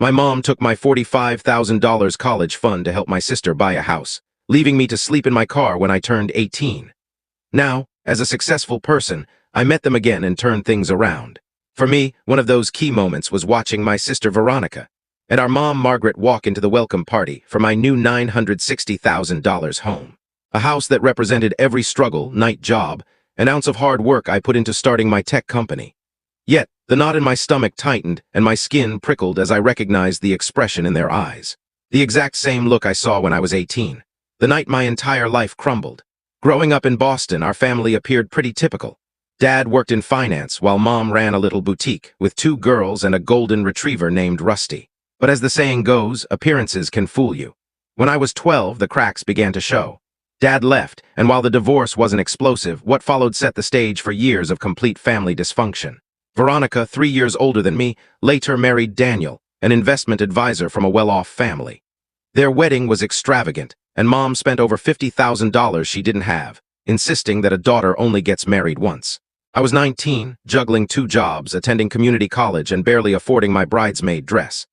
My mom took my $45,000 college fund to help my sister buy a house, leaving me to sleep in my car when I turned 18. Now, as a successful person, I met them again and turned things around. For me, one of those key moments was watching my sister Veronica and our mom Margaret walk into the welcome party for my new $960,000 home. A house that represented every struggle, night job, an ounce of hard work I put into starting my tech company. Yet, the knot in my stomach tightened and my skin prickled as I recognized the expression in their eyes. The exact same look I saw when I was 18, the night my entire life crumbled. Growing up in Boston, our family appeared pretty typical. Dad worked in finance while Mom ran a little boutique with 2 girls and a golden retriever named Rusty. But as the saying goes, appearances can fool you. When I was 12, the cracks began to show. Dad left, and while the divorce wasn't explosive, what followed set the stage for years of complete family dysfunction. Veronica, 3 years older than me, later married Daniel, an investment advisor from a well-off family. Their wedding was extravagant, and Mom spent over $50,000 she didn't have, insisting that a daughter only gets married once. I was 19, juggling 2 jobs, attending community college, and barely affording my bridesmaid dress.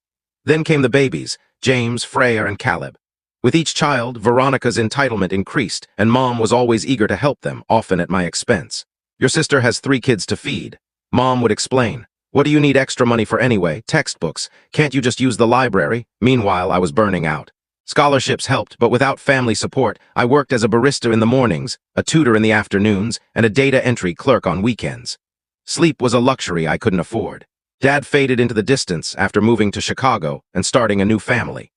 Then came the babies, James, Freya, and Caleb. With each child, Veronica's entitlement increased, and Mom was always eager to help them, often at my expense. "Your sister has 3 kids to feed," Mom would explain. "What do you need extra money for anyway? Textbooks. Can't you just use the library?" Meanwhile, I was burning out. Scholarships helped, but without family support, I worked as a barista in the mornings, a tutor in the afternoons, and a data entry clerk on weekends. Sleep was a luxury I couldn't afford. Dad faded into the distance after moving to Chicago and starting a new family.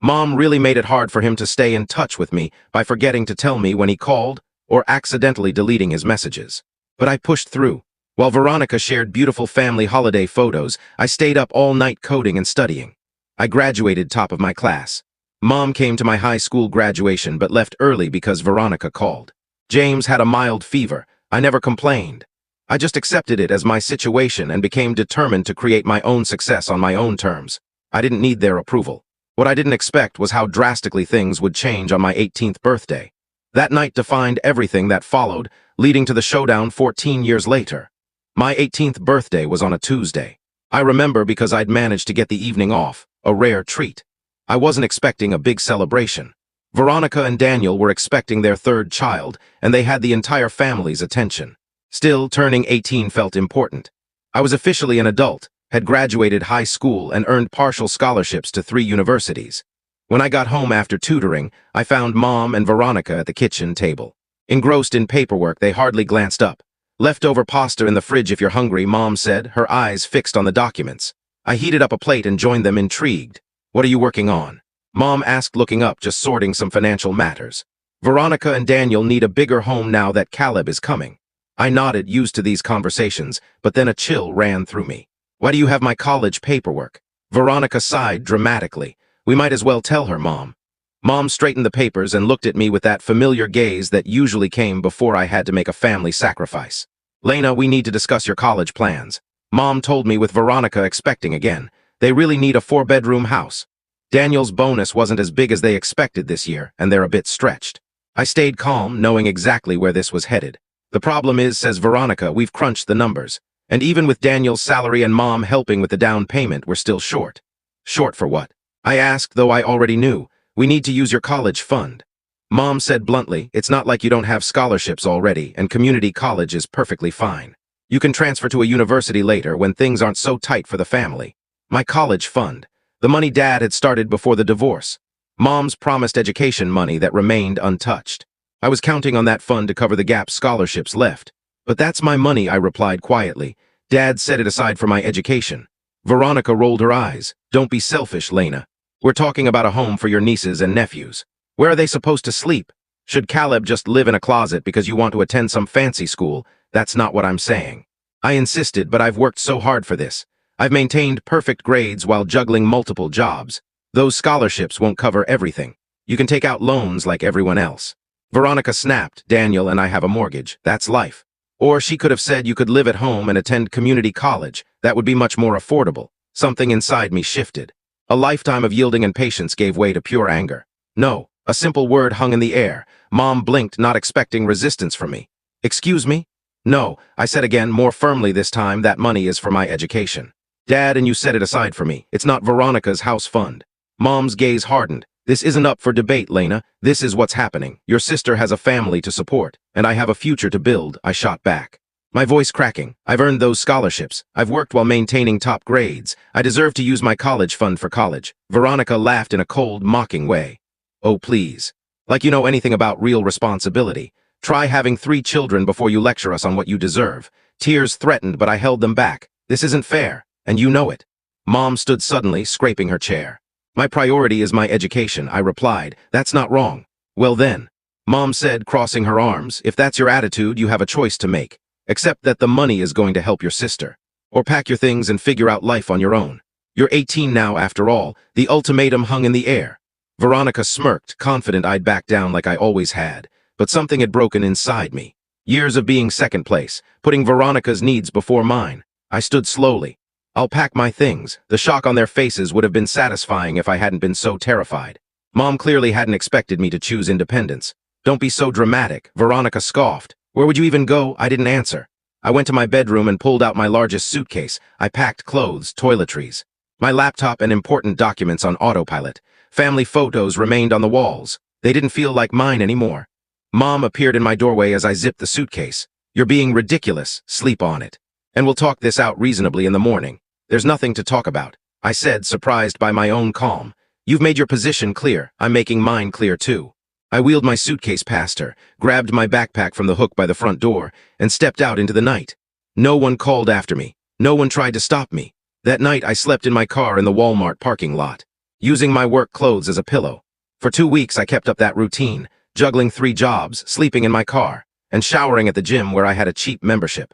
Mom really made it hard for him to stay in touch with me by forgetting to tell me when he called or accidentally deleting his messages. But I pushed through. While Veronica shared beautiful family holiday photos, I stayed up all night coding and studying. I graduated top of my class. Mom came to my high school graduation but left early because Veronica called. James had a mild fever. I never complained. I just accepted it as my situation and became determined to create my own success on my own terms. I didn't need their approval. What I didn't expect was how drastically things would change on my 18th birthday. That night defined everything that followed, leading to the showdown 14 years later. My 18th birthday was on a Tuesday. I remember because I'd managed to get the evening off, a rare treat. I wasn't expecting a big celebration. Veronica and Daniel were expecting their 3rd child, and they had the entire family's attention. Still, turning 18 felt important. I was officially an adult, had graduated high school, and earned partial scholarships to 3 universities. When I got home after tutoring, I found Mom and Veronica at the kitchen table. Engrossed in paperwork, they hardly glanced up. "Leftover pasta in the fridge if you're hungry," Mom said, her eyes fixed on the documents. I heated up a plate and joined them, intrigued. "What are you working on?" Mom asked, looking up, "Just sorting some financial matters. Veronica and Daniel need a bigger home now that Caleb is coming." I nodded, used to these conversations, but then a chill ran through me. "Why do you have my college paperwork?" Veronica sighed dramatically. "We might as well tell her, Mom." Mom straightened the papers and looked at me with that familiar gaze that usually came before I had to make a family sacrifice. "Lena, we need to discuss your college plans." Mom told me, with Veronica expecting again. "They really need a 4-bedroom house. Daniel's bonus wasn't as big as they expected this year, and they're a bit stretched." I stayed calm, knowing exactly where this was headed. "The problem is," says Veronica, "we've crunched the numbers. And even with Daniel's salary and Mom helping with the down payment, we're still short." "Short for what?" I asked, though I already knew. "We need to use your college fund." Mom said bluntly, "It's not like you don't have scholarships already, and community college is perfectly fine. You can transfer to a university later when things aren't so tight for the family." My college fund. The money Dad had started before the divorce. Mom's promised education money that remained untouched. I was counting on that fund to cover the gap scholarships left. "But that's my money," I replied quietly. "Dad set it aside for my education." Veronica rolled her eyes. "Don't be selfish, Lena. We're talking about a home for your nieces and nephews. Where are they supposed to sleep? Should Caleb just live in a closet because you want to attend some fancy school? That's not what I'm saying." I insisted, "But I've worked so hard for this. I've maintained perfect grades while juggling multiple jobs. Those scholarships won't cover everything. You can take out loans like everyone else." Veronica snapped, "Daniel and I have a mortgage. That's life." Or she could have said, "You could live at home and attend community college. That would be much more affordable." Something inside me shifted. A lifetime of yielding and patience gave way to pure anger. "No." A simple word hung in the air. Mom blinked, not expecting resistance from me. "Excuse me?" "No," I said again, more firmly this time. "That money is for my education." Dad, and you set it aside for me. It's not Veronica's house fund. Mom's gaze hardened. This isn't up for debate, Lena. This is what's happening. Your sister has a family to support, and I have a future to build, I shot back. My voice cracking. I've earned those scholarships. I've worked while maintaining top grades. I deserve to use my college fund for college. Veronica laughed in a cold, mocking way. Oh, please. Like you know anything about real responsibility. Try having 3 children before you lecture us on what you deserve. Tears threatened, but I held them back. This isn't fair, and you know it. Mom stood suddenly, scraping her chair. My priority is my education, I replied. That's not wrong. Well then, Mom said, crossing her arms, if that's your attitude, you have a choice to make. Accept that the money is going to help your sister. Or pack your things and figure out life on your own. You're 18 now, after all. The ultimatum hung in the air. Veronica smirked, confident I'd back down like I always had. But something had broken inside me. Years of being second place, putting Veronica's needs before mine. I stood slowly. I'll pack my things. The shock on their faces would have been satisfying if I hadn't been so terrified. Mom clearly hadn't expected me to choose independence. Don't be so dramatic, Veronica scoffed. Where would you even go? I didn't answer. I went to my bedroom and pulled out my largest suitcase. I packed clothes, toiletries, my laptop and important documents on autopilot. Family photos remained on the walls. They didn't feel like mine anymore. Mom appeared in my doorway as I zipped the suitcase. You're being ridiculous. Sleep on it. And we'll talk this out reasonably in the morning. There's nothing to talk about, I said, surprised by my own calm. You've made your position clear. I'm making mine clear too. I wheeled my suitcase past her, grabbed my backpack from the hook by the front door, and stepped out into the night. No one called after me. No one tried to stop me. That night I slept in my car in the Walmart parking lot, using my work clothes as a pillow. For 2 weeks I kept up that routine, juggling 3 jobs, sleeping in my car, and showering at the gym where I had a cheap membership.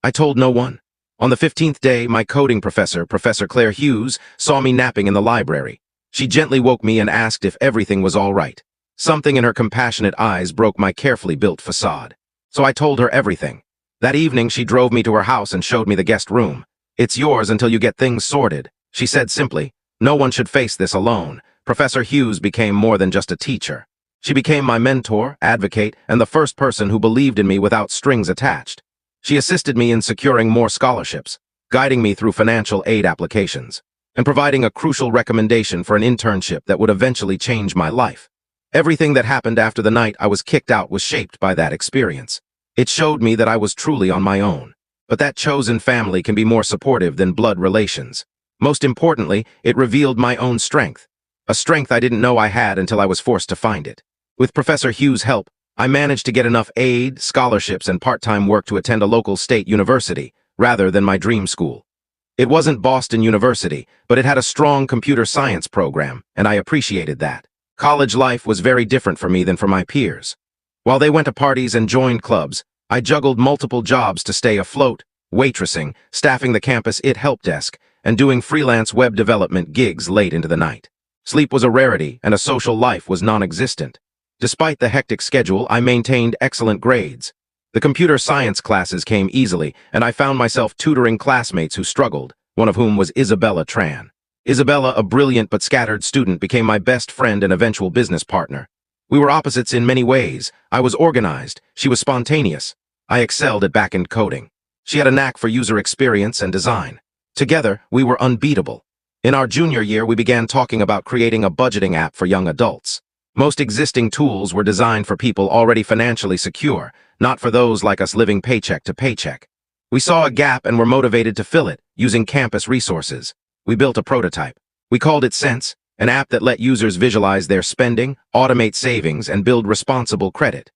I told no one. On the 15th day, my coding professor, Professor Claire Hughes, saw me napping in the library. She gently woke me and asked if everything was all right. Something in her compassionate eyes broke my carefully built facade. So I told her everything. That evening, she drove me to her house and showed me the guest room. It's yours until you get things sorted, she said simply. No one should face this alone. Professor Hughes became more than just a teacher. She became my mentor, advocate, and the first person who believed in me without strings attached. She assisted me in securing more scholarships, guiding me through financial aid applications, and providing a crucial recommendation for an internship that would eventually change my life. Everything that happened after the night I was kicked out was shaped by that experience. It showed me that I was truly on my own. But that chosen family can be more supportive than blood relations. Most importantly, it revealed my own strength. A strength I didn't know I had until I was forced to find it. With Professor Hughes' help, I managed to get enough aid, scholarships, and part-time work to attend a local state university, rather than my dream school. It wasn't Boston University, but it had a strong computer science program, and I appreciated that. College life was very different for me than for my peers. While they went to parties and joined clubs, I juggled multiple jobs to stay afloat, waitressing, staffing the campus help desk, and doing freelance web development gigs late into the night. Sleep was a rarity, and a social life was non-existent. Despite the hectic schedule, I maintained excellent grades. The computer science classes came easily, and I found myself tutoring classmates who struggled, one of whom was Isabella Tran. Isabella, a brilliant but scattered student, became my best friend and eventual business partner. We were opposites in many ways. I was organized. She was spontaneous. I excelled at back-end coding. She had a knack for user experience and design. Together, we were unbeatable. In our junior year, we began talking about creating a budgeting app for young adults. Most existing tools were designed for people already financially secure, not for those like us living paycheck to paycheck. We saw a gap and were motivated to fill it, using campus resources. We built a prototype. We called it Sense, an app that let users visualize their spending, automate savings, and build responsible credit.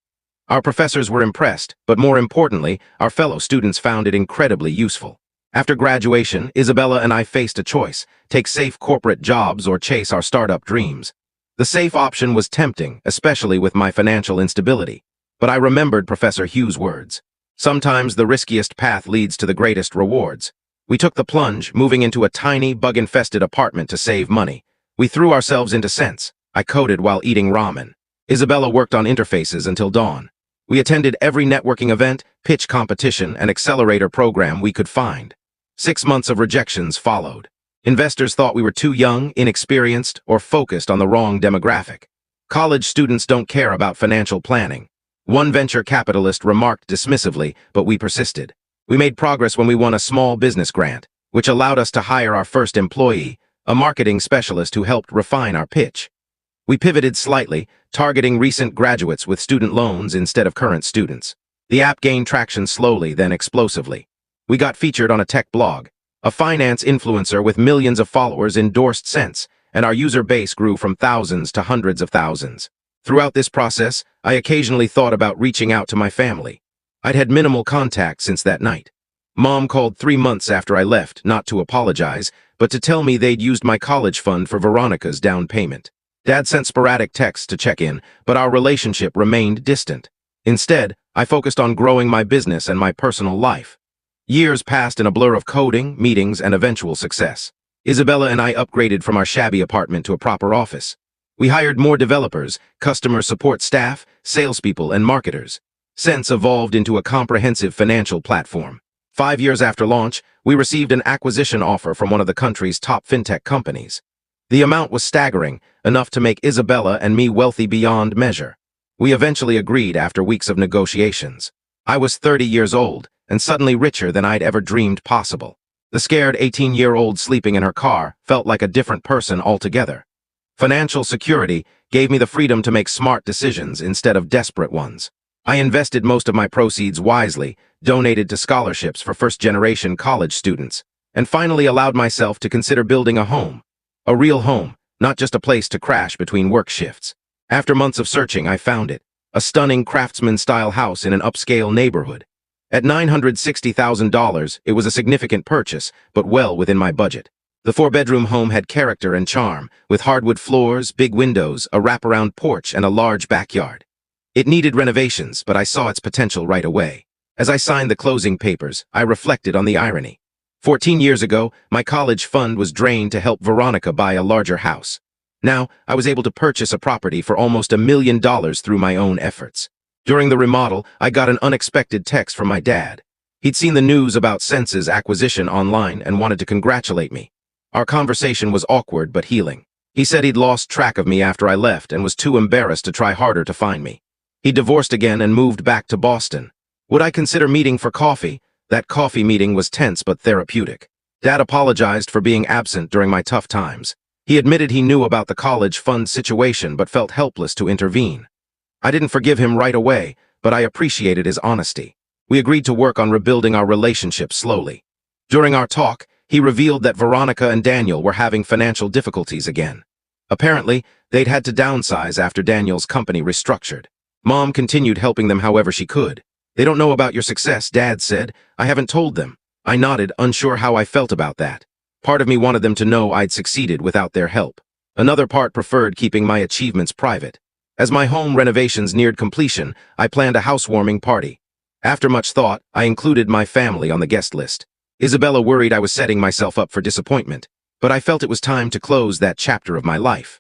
Our professors were impressed, but more importantly, our fellow students found it incredibly useful. After graduation, Isabella and I faced a choice: take safe corporate jobs or chase our startup dreams. The safe option was tempting, especially with my financial instability. But I remembered Professor Hughes' words. Sometimes the riskiest path leads to the greatest rewards. We took the plunge, moving into a tiny, bug-infested apartment to save money. We threw ourselves into Sense. I coded while eating ramen. Isabella worked on interfaces until dawn. We attended every networking event, pitch competition, and accelerator program we could find. 6 months of rejections followed. Investors thought we were too young, inexperienced, or focused on the wrong demographic. College students don't care about financial planning. One venture capitalist remarked dismissively, but we persisted. We made progress when we won a small business grant. which allowed us to hire our first employee, a marketing specialist who helped refine our pitch. We pivoted slightly, targeting recent graduates with student loans instead of current students. The app gained traction slowly, then explosively. We got featured on a tech blog. A finance influencer with millions of followers endorsed Sense, and our user base grew from thousands to hundreds of thousands. Throughout this process, I occasionally thought about reaching out to my family. I'd had minimal contact since that night. Mom called 3 months after I left, not to apologize, but to tell me they'd used my college fund for Veronica's down payment. Dad sent sporadic texts to check in, but our relationship remained distant. Instead, I focused on growing my business and my personal life. Years passed in a blur of coding, meetings, and eventual success. Isabella and I upgraded from our shabby apartment to a proper office. We hired more developers, customer support staff, salespeople, and marketers. Sense evolved into a comprehensive financial platform. 5 years after launch, we received an acquisition offer from one of the country's top fintech companies. The amount was staggering, enough to make Isabella and me wealthy beyond measure. We eventually agreed after weeks of negotiations. I was 30 years old, and suddenly richer than I'd ever dreamed possible. The scared 18-year-old sleeping in her car felt like a different person altogether. Financial security gave me the freedom to make smart decisions instead of desperate ones. I invested most of my proceeds wisely, donated to scholarships for first-generation college students, and finally allowed myself to consider building a home. A real home, not just a place to crash between work shifts. After months of searching, I found it. A stunning craftsman-style house in an upscale neighborhood. At $960,000, it was a significant purchase, but well within my budget. The 4-bedroom home had character and charm, with hardwood floors, big windows, a wraparound porch, and a large backyard. It needed renovations, but I saw its potential right away. As I signed the closing papers, I reflected on the irony. 14 years ago, my college fund was drained to help Veronica buy a larger house. Now, I was able to purchase a property for almost $1 million through my own efforts. During the remodel, I got an unexpected text from my dad. He'd seen the news about Sense's acquisition online and wanted to congratulate me. Our conversation was awkward but healing. He said he'd lost track of me after I left and was too embarrassed to try harder to find me. He divorced again and moved back to Boston. Would I consider meeting for coffee? That coffee meeting was tense but therapeutic. Dad apologized for being absent during my tough times. He admitted he knew about the college fund situation but felt helpless to intervene. I didn't forgive him right away, but I appreciated his honesty. We agreed to work on rebuilding our relationship slowly. During our talk, he revealed that Veronica and Daniel were having financial difficulties again. Apparently, they'd had to downsize after Daniel's company restructured. Mom continued helping them however she could. They don't know about your success, Dad said. I haven't told them. I nodded, unsure how I felt about that. Part of me wanted them to know I'd succeeded without their help. Another part preferred keeping my achievements private. As my home renovations neared completion, I planned a housewarming party. After much thought, I included my family on the guest list. Isabella worried I was setting myself up for disappointment, but I felt it was time to close that chapter of my life.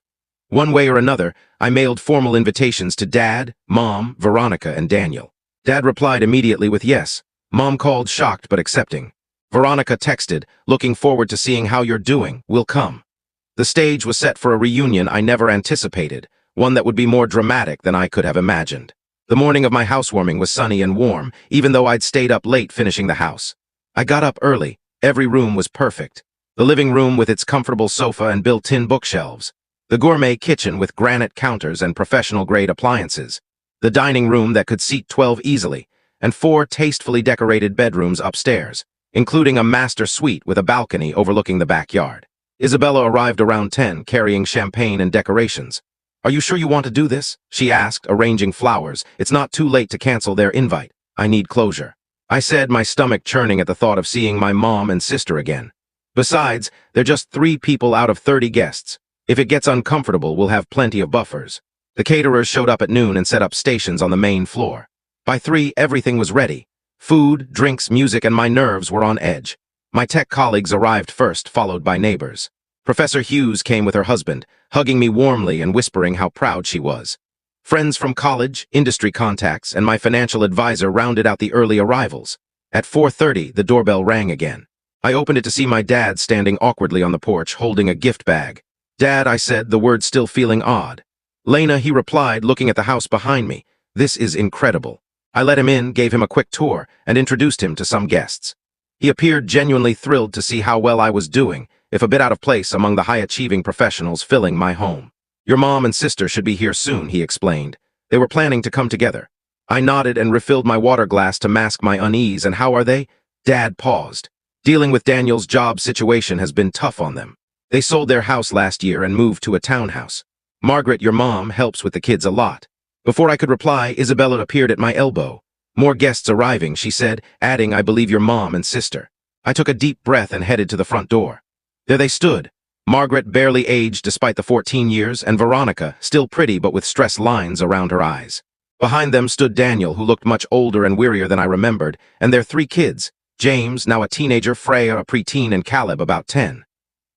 One way or another, I mailed formal invitations to Dad, Mom, Veronica, and Daniel. Dad replied immediately with yes. Mom called, shocked but accepting. Veronica texted, looking forward to seeing how you're doing, we'll come. The stage was set for a reunion I never anticipated, one that would be more dramatic than I could have imagined. The morning of my housewarming was sunny and warm, even though I'd stayed up late finishing the house. I got up early. Every room was perfect. The living room with its comfortable sofa and built-in bookshelves. The gourmet kitchen with granite counters and professional-grade appliances. The dining room that could seat 12 easily, and 4 tastefully decorated bedrooms upstairs, including a master suite with a balcony overlooking the backyard. Isabella arrived around 10, carrying champagne and decorations. Are you sure you want to do this? She asked, arranging flowers. It's not too late to cancel their invite. I need closure. I said, my stomach churning at the thought of seeing my mom and sister again. Besides, they're just 3 people out of 30 guests. If it gets uncomfortable, we'll have plenty of buffers. The caterers showed up at noon and set up stations on the main floor. By 3, everything was ready. Food, drinks, music, and my nerves were on edge. My tech colleagues arrived first, followed by neighbors. Professor Hughes came with her husband, hugging me warmly and whispering how proud she was. Friends from college, industry contacts, and my financial advisor rounded out the early arrivals. At 4:30, the doorbell rang again. I opened it to see my dad standing awkwardly on the porch, holding a gift bag. Dad, I said, the word still feeling odd. Lena, he replied, looking at the house behind me. This is incredible. I let him in, gave him a quick tour, and introduced him to some guests. He appeared genuinely thrilled to see how well I was doing, if a bit out of place among the high-achieving professionals filling my home. Your mom and sister should be here soon, he explained. They were planning to come together. I nodded and refilled my water glass to mask my unease. And how are they? Dad paused. Dealing with Daniel's job situation has been tough on them. They sold their house last year and moved to a townhouse. Margaret, your mom, helps with the kids a lot. Before I could reply, Isabella appeared at my elbow. More guests arriving, she said, adding, I believe your mom and sister. I took a deep breath and headed to the front door. There they stood. Margaret, barely aged despite the 14 years, and Veronica, still pretty but with stressed lines around her eyes. Behind them stood Daniel, who looked much older and wearier than I remembered, and their 3 kids, James, now a teenager, Freya, a preteen, and Caleb, about 10.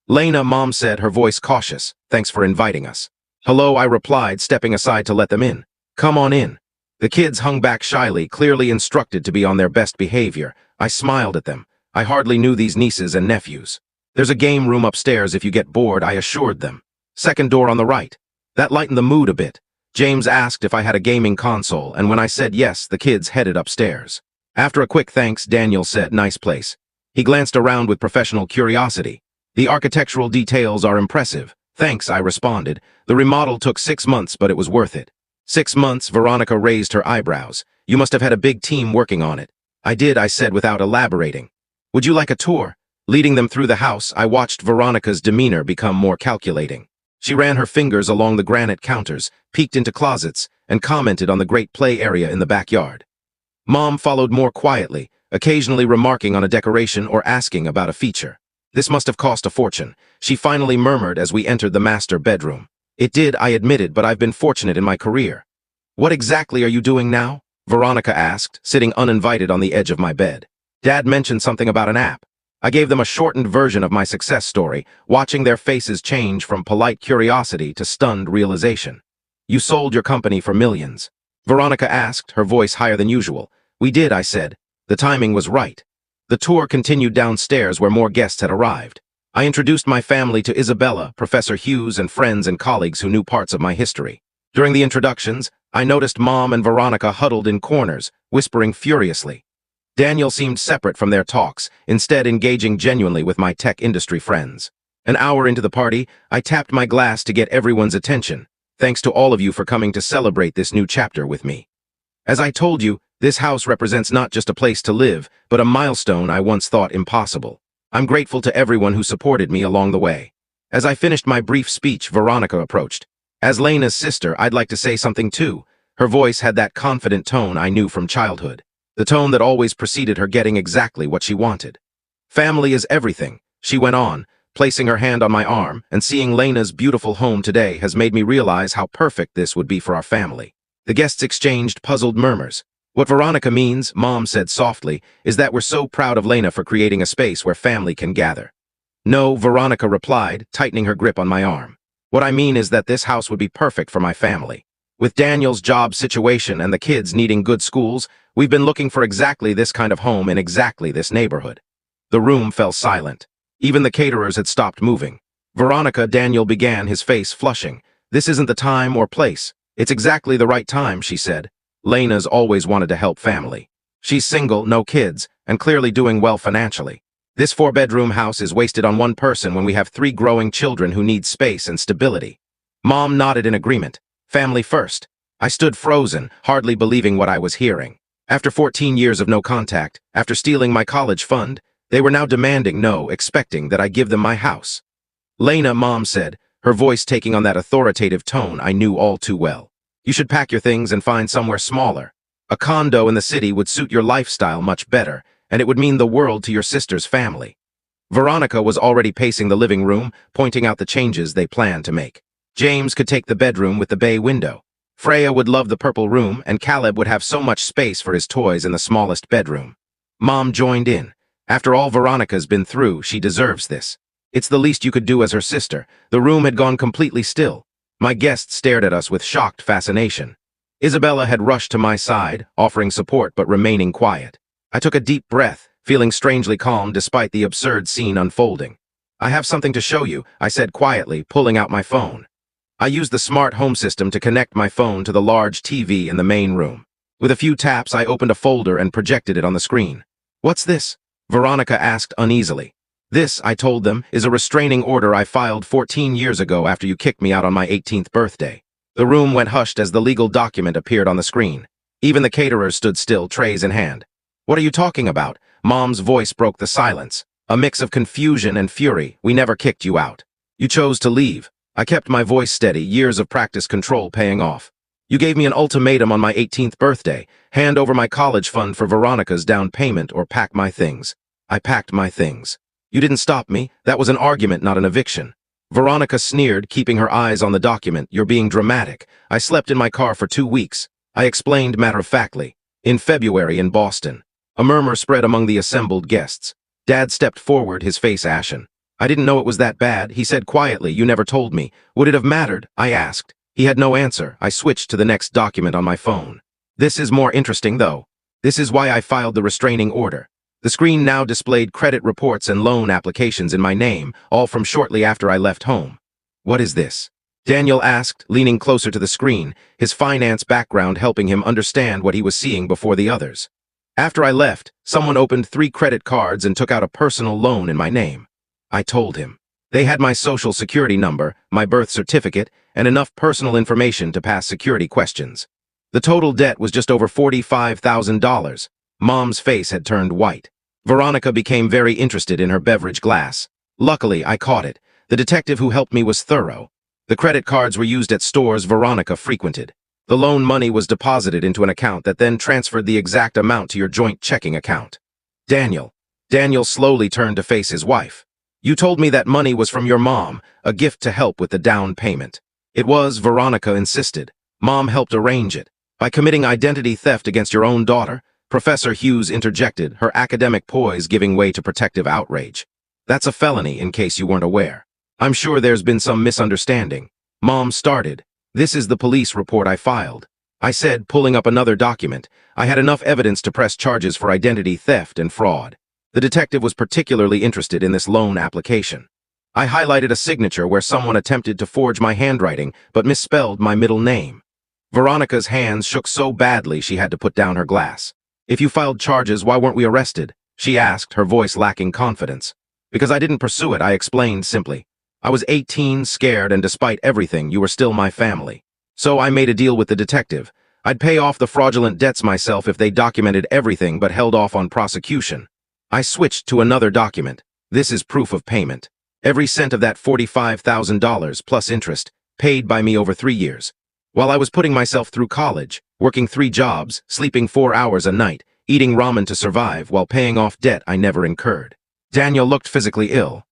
Lena, Mom said, her voice cautious. Thanks for inviting us. Hello, I replied, stepping aside to let them in. Come on in. The kids hung back shyly, clearly instructed to be on their best behavior. I smiled at them. I hardly knew these nieces and nephews. There's a game room upstairs if you get bored, I assured them. Second door on the right. That lightened the mood a bit. James asked if I had a gaming console, and when I said yes, the kids headed upstairs. After a quick thanks, Daniel said, nice place. He glanced around with professional curiosity. The architectural details are impressive. Thanks, I responded. The remodel took 6 months, but it was worth it. 6 months, Veronica raised her eyebrows. You must have had a big team working on it. I did, I said without elaborating. Would you like a tour? Leading them through the house, I watched Veronica's demeanor become more calculating. She ran her fingers along the granite counters, peeked into closets, and commented on the great play area in the backyard. Mom followed more quietly, occasionally remarking on a decoration or asking about a feature. This must have cost a fortune, she finally murmured as we entered the master bedroom. It did, I admitted, but I've been fortunate in my career. What exactly are you doing now? Veronica asked, sitting uninvited on the edge of my bed. Dad mentioned something about an app. I gave them a shortened version of my success story, watching their faces change from polite curiosity to stunned realization. You sold your company for millions. Veronica asked, her voice higher than usual. We did, I said. The timing was right. The tour continued downstairs where more guests had arrived. I introduced my family to Isabella, Professor Hughes, and friends and colleagues who knew parts of my history. During the introductions, I noticed Mom and Veronica huddled in corners, whispering furiously. Daniel seemed separate from their talks, instead engaging genuinely with my tech industry friends. An hour into the party, I tapped my glass to get everyone's attention. Thanks to all of you for coming to celebrate this new chapter with me. As I told you, this house represents not just a place to live, but a milestone I once thought impossible. I'm grateful to everyone who supported me along the way. As I finished my brief speech, Veronica approached. As Lena's sister, I'd like to say something too. Her voice had that confident tone I knew from childhood. The tone that always preceded her getting exactly what she wanted. Family is everything, she went on, placing her hand on my arm, and seeing Lena's beautiful home today has made me realize how perfect this would be for our family. The guests exchanged puzzled murmurs. What Veronica means, Mom said softly, is that we're so proud of Lena for creating a space where family can gather. No, Veronica replied, tightening her grip on my arm. What I mean is that this house would be perfect for my family. With Daniel's job situation and the kids needing good schools, we've been looking for exactly this kind of home in exactly this neighborhood. The room fell silent. Even the caterers had stopped moving. Veronica, Daniel began, his face flushing. This isn't the time or place. It's exactly the right time, she said. Lena's always wanted to help family. She's single, no kids, and clearly doing well financially. This 4-bedroom house is wasted on one person when we have 3 growing children who need space and stability. Mom nodded in agreement. Family first. I stood frozen, hardly believing what I was hearing. After 14 years of no contact, after stealing my college fund, they were now demanding, no, expecting that I give them my house. Lena, Mom said, her voice taking on that authoritative tone I knew all too well. You should pack your things and find somewhere smaller. A condo in the city would suit your lifestyle much better, and it would mean the world to your sister's family. Veronica was already pacing the living room, pointing out the changes they planned to make. James could take the bedroom with the bay window. Freya would love the purple room, and Caleb would have so much space for his toys in the smallest bedroom. Mom joined in. After all Veronica's been through, she deserves this. It's the least you could do as her sister. The room had gone completely still. My guests stared at us with shocked fascination. Isabella had rushed to my side, offering support but remaining quiet. I took a deep breath, feeling strangely calm despite the absurd scene unfolding. I have something to show you, I said quietly, pulling out my phone. I used the smart home system to connect my phone to the large TV in the main room. With a few taps, I opened a folder and projected it on the screen. What's this? Veronica asked uneasily. This, I told them, is a restraining order I filed 14 years ago after you kicked me out on my 18th birthday. The room went hushed as the legal document appeared on the screen. Even the caterers stood still, trays in hand. What are you talking about? Mom's voice broke the silence. A mix of confusion and fury. We never kicked you out. You chose to leave. I kept my voice steady, years of practice control paying off. You gave me an ultimatum on my 18th birthday. Hand over my college fund for Veronica's down payment or pack my things. I packed my things. You didn't stop me. That was an argument, not an eviction. Veronica sneered, keeping her eyes on the document. You're being dramatic. I slept in my car for 2 weeks. I explained matter-of-factly. In February in Boston. A murmur spread among the assembled guests. Dad stepped forward, his face ashen. I didn't know it was that bad, he said quietly. You never told me. Would it have mattered? I asked. He had no answer. I switched to the next document on my phone. This is more interesting, though. This is why I filed the restraining order. The screen now displayed credit reports and loan applications in my name, all from shortly after I left home. What is this? Daniel asked, leaning closer to the screen, his finance background helping him understand what he was seeing before the others. After I left, someone opened 3 credit cards and took out a personal loan in my name. I told him. They had my social security number, my birth certificate, and enough personal information to pass security questions. The total debt was just over $45,000. Mom's face had turned white. Veronica became very interested in her beverage glass. Luckily, I caught it. The detective who helped me was thorough. The credit cards were used at stores Veronica frequented. The loan money was deposited into an account that then transferred the exact amount to your joint checking account. Daniel slowly turned to face his wife. You told me that money was from your mom, a gift to help with the down payment. It was, Veronica insisted. Mom helped arrange it. By committing identity theft against your own daughter, Professor Hughes interjected, her academic poise giving way to protective outrage. That's a felony, in case you weren't aware. I'm sure there's been some misunderstanding. Mom started. This is the police report I filed. I said, pulling up another document. I had enough evidence to press charges for identity theft and fraud. The detective was particularly interested in this loan application. I highlighted a signature where someone attempted to forge my handwriting, but misspelled my middle name. Veronica's hands shook so badly she had to put down her glass. If you filed charges, why weren't we arrested? She asked, her voice lacking confidence. Because I didn't pursue it, I explained simply. I was 18, scared, and despite everything, you were still my family. So I made a deal with the detective. I'd pay off the fraudulent debts myself if they documented everything but held off on prosecution. I switched to another document. This is proof of payment. Every cent of that $45,000 plus interest, paid by me over 3 years. While I was putting myself through college, working 3 jobs, sleeping 4 hours a night, eating ramen to survive while paying off debt I never incurred. Daniel looked physically ill.